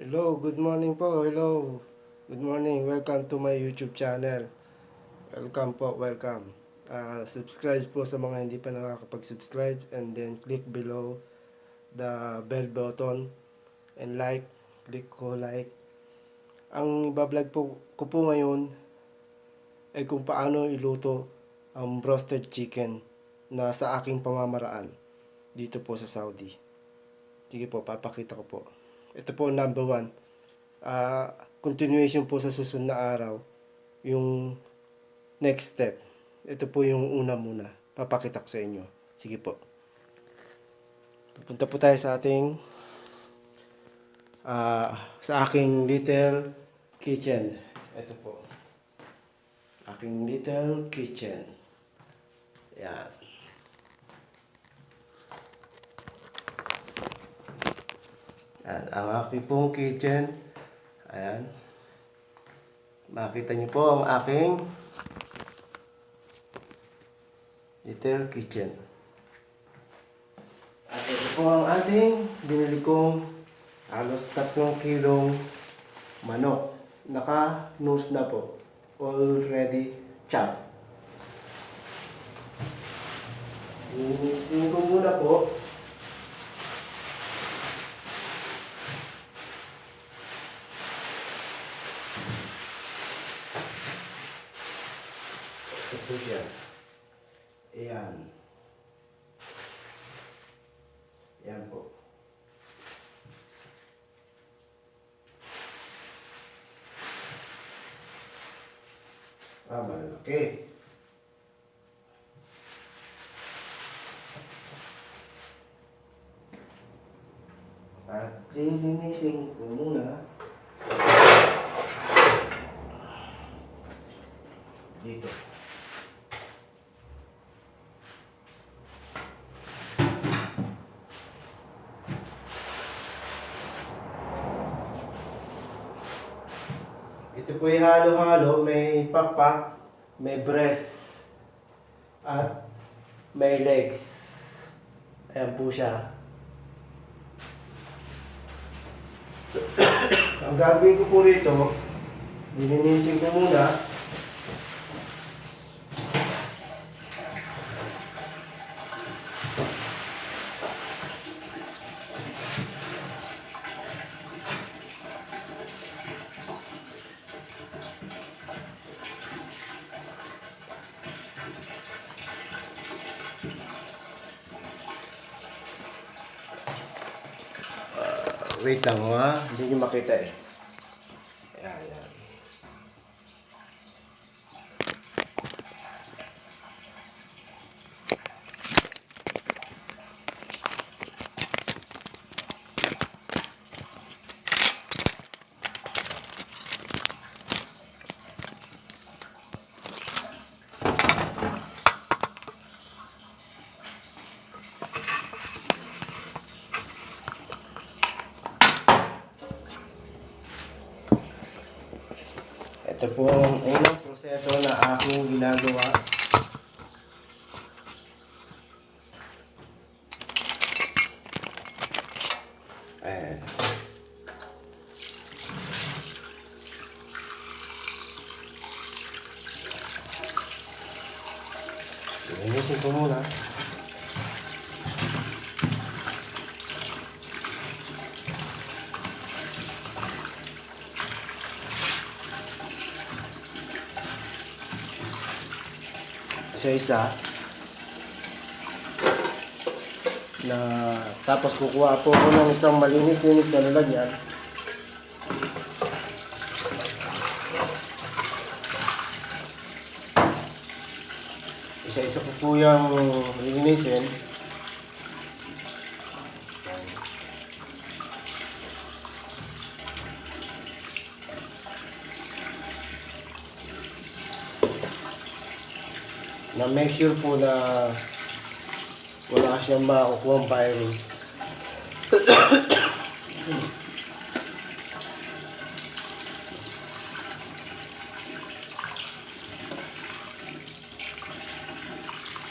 Hello, good morning po. Hello. Good morning. Welcome to my YouTube channel. Welcome po, welcome. Subscribe po sa mga hindi pa nakakapag-subscribe, and then click below the bell button and like. Click ko like. Ang ibablog ko po ngayon ay kung paano iluto ang roasted chicken na sa aking pamamaraan dito po sa Saudi. Sige po, papakita ko po. Ito po number 1. Continuation po sa susunod na araw. Yung next step. Ito po yung una muna. Papakita ko sa inyo. Sige po. Pupunta po tayo sa ating sa aking little kitchen. Ito po. Aking little kitchen. Yan. Yan, ang aking pong kitchen. Ayan. Makita niyo po ang aking little kitchen. At ito po ang ating binili kong halos 3 kilong manok. Naka-nose na po. Already chopped. Linisin ko muna po. Ito siya. Ayan. Ayan po. Malaki. At lilinisin ko muna dito. Ito po yung halo-halo, may pakpak, may breast, at may legs. Ayan po siya. Ang gagawin ko po rito, lilinisin ko muna. Wait lang ha, hindi nyo makita eh. Ayan, ayan. Ito po ang unang proseso na aking ginagawa. Ayan. Linisin ko muna. Isa-isa. Tapos kukuha po ako ng isang malinis-linis na lalagyan. Isa-isa ko po yung lilinisin. Na make sure po na wala siyang makukuha virus.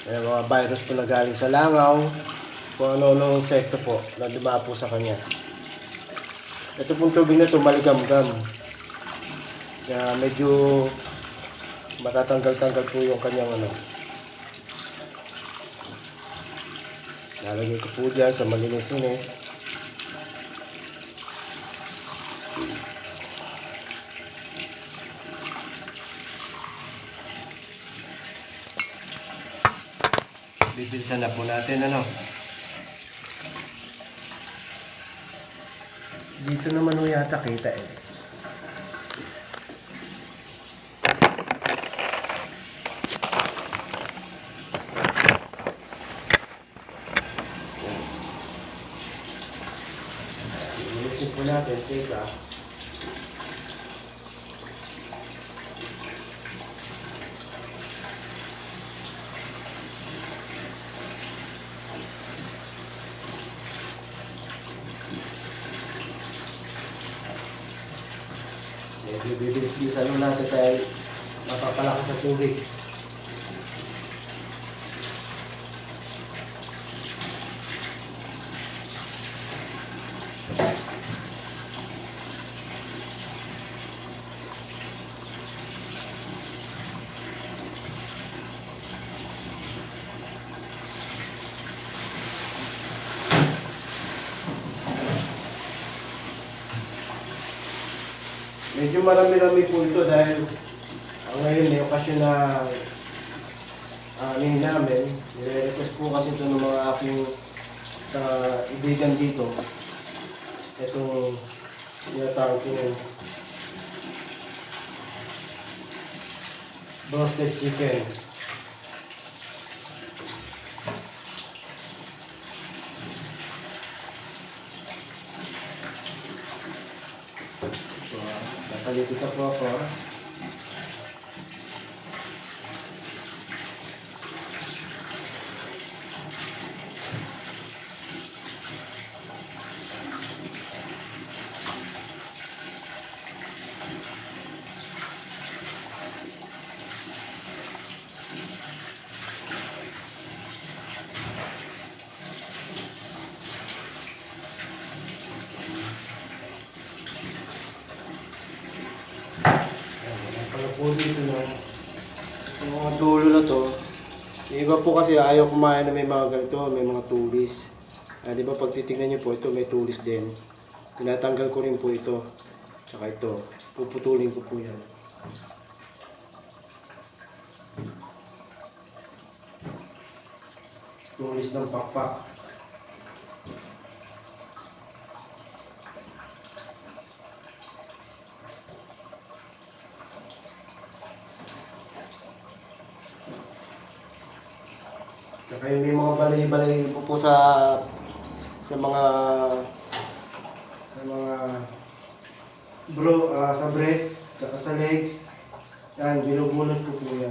May mga virus po na galing sa langaw, kung ano-ano insekto po na dumapo sa kanya. Ito pong tubig na ito maligam-gam. Kaya medyo matatanggal-tanggal po yung kanyang ano. Lalagay ko po dyan sa malinis-linis. Bibilisan na po natin ano. Dito naman o yata kita eh. Bilisan po natin sa isa. Medyo bibilis-bilisan lang natin dahil mapapalakas sa tubig. Medyo marami-rami po ito dahil ngayon may okasyon na namin. Nire-request po kasi ito ng mga aking ibigan dito. Itong tinatawag ko roasted chicken. Nakalipit po ako. Po dito na yung mga dulo na to. Yung iba po kasi ayaw kumain na may mga ganito, may mga tulis. Di ba pag titignan nyo po ito may tulis din. Tinatanggal ko rin po ito. Tsaka ito. Puputulin ko po yan. Tulis ng pakpak. Kaya may mga balay-balay po sa mga sa breast, tsaka sa legs. Yan, binubunot ko po yan.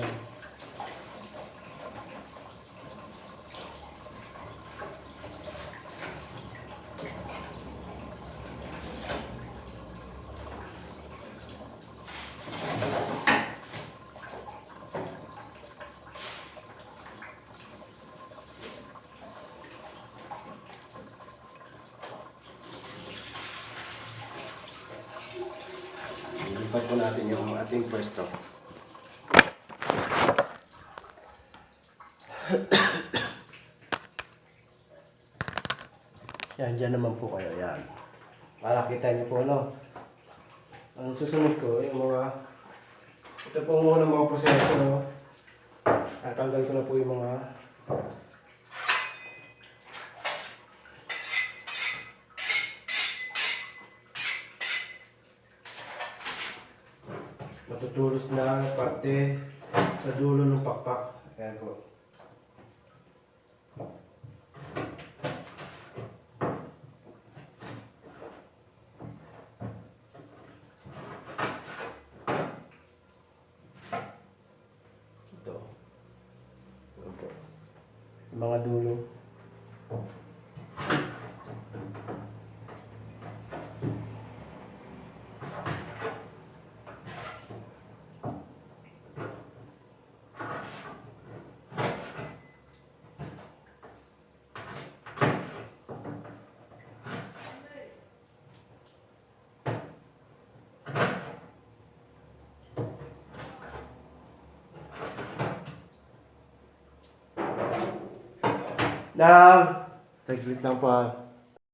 Lipat po natin yung ating pwesto. Yan, dyan naman po kayo. Yan. Para kita niyo po, no? Ang susunod ko, yung mga... Ito po muna mga proseso, no? Tatanggal ko na po yung mga... matutulos na parte sa dulo ng pakpak. Ayan po. Ito. Ayan po. Yung mga dulo. Love! Saglit lang po ah.